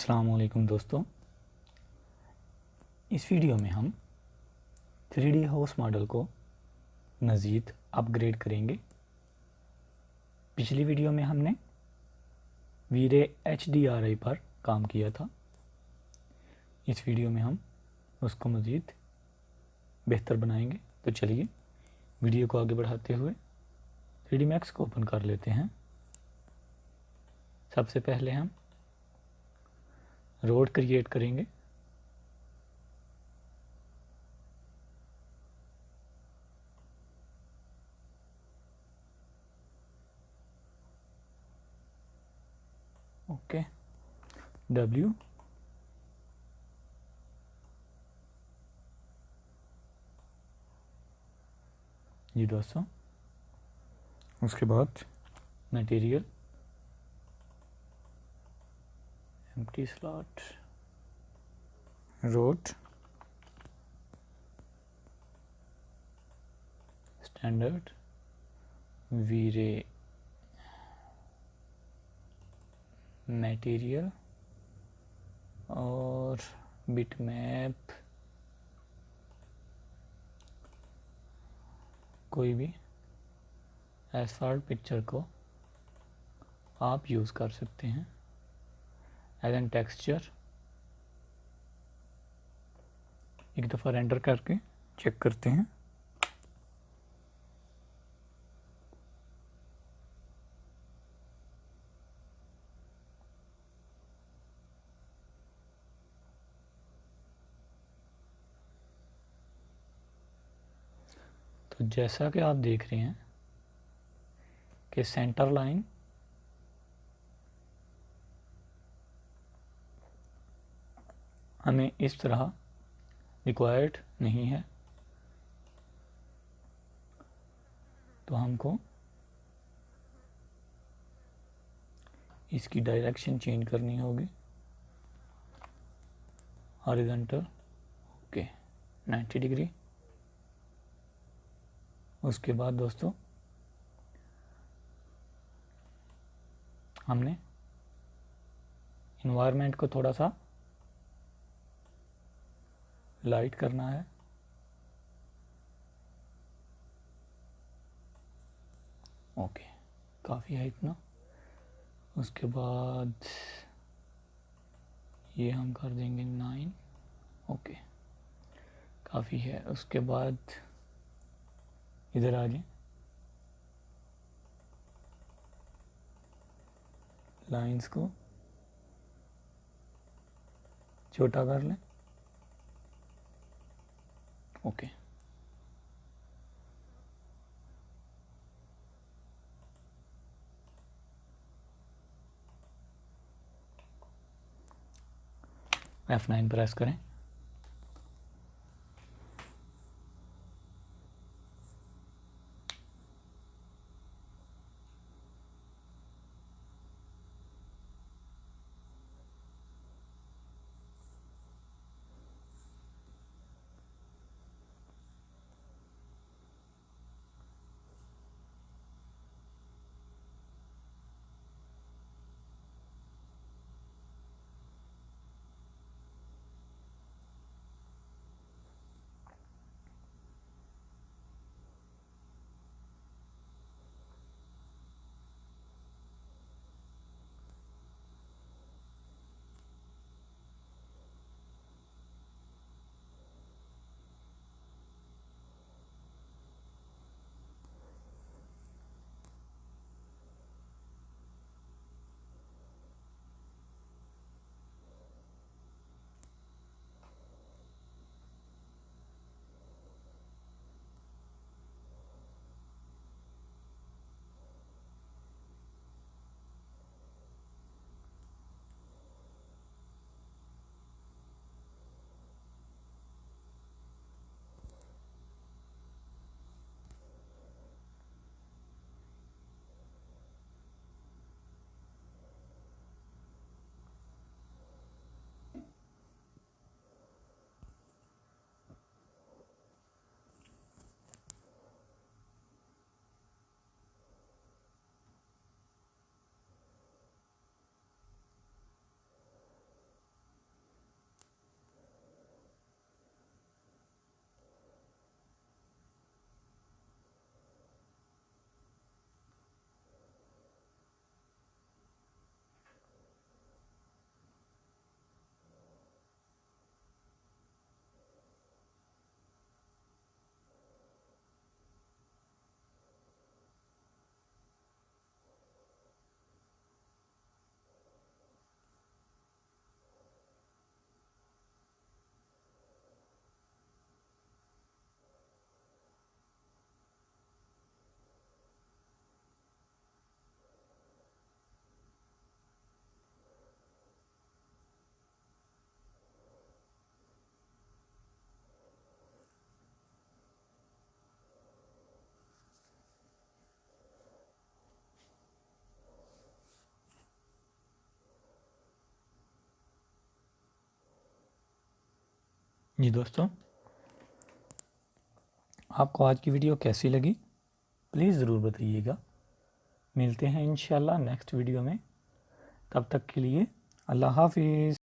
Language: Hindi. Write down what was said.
अस्सलाम वालेकुम दोस्तों, इस वीडियो में हम 3D हाउस मॉडल को मज़ीद अपग्रेड करेंगे। पिछली वीडियो में हमने वीरे HDRI पर काम किया था। इस वीडियो में हम उसको मज़ीद बेहतर बनाएंगे। तो चलिए वीडियो को आगे बढ़ाते हुए 3D Max को ओपन कर लेते हैं। सबसे पहले हम रोड क्रिएट करेंगे। ओके, W जी दोस्तों, उसके बाद material empty slot road standard वीरे मटेरियल और बिटमैप कोई भी एसफाल्ट पिक्चर को आप यूज़ कर सकते हैं एज एन टेक्सचर। एक दफ़ा रेंडर करके चेक करते हैं। तो जैसा कि आप देख रहे हैं कि सेंटर लाइन हमें इस तरह रिक्वायर्ड नहीं है, तो हमको इसकी डायरेक्शन चेंज करनी होगी। Horizontal okay 90 degree. उसके बाद दोस्तों हमने इन्वायरमेंट को थोड़ा सा लाइट करना है। ओके, काफ़ी है इतना। उसके बाद ये हम कर देंगे 9। ओके, काफ़ी है। उसके बाद इधर आ जाए, लाइंस को छोटा कर लें। ओके, F9 प्रेस करें। जी दोस्तों, आपको आज की वीडियो कैसी लगी प्लीज़ ज़रूर बताइएगा। मिलते हैं इंशाल्लाह नेक्स्ट वीडियो में, तब तक के लिए अल्लाह हाफिज़।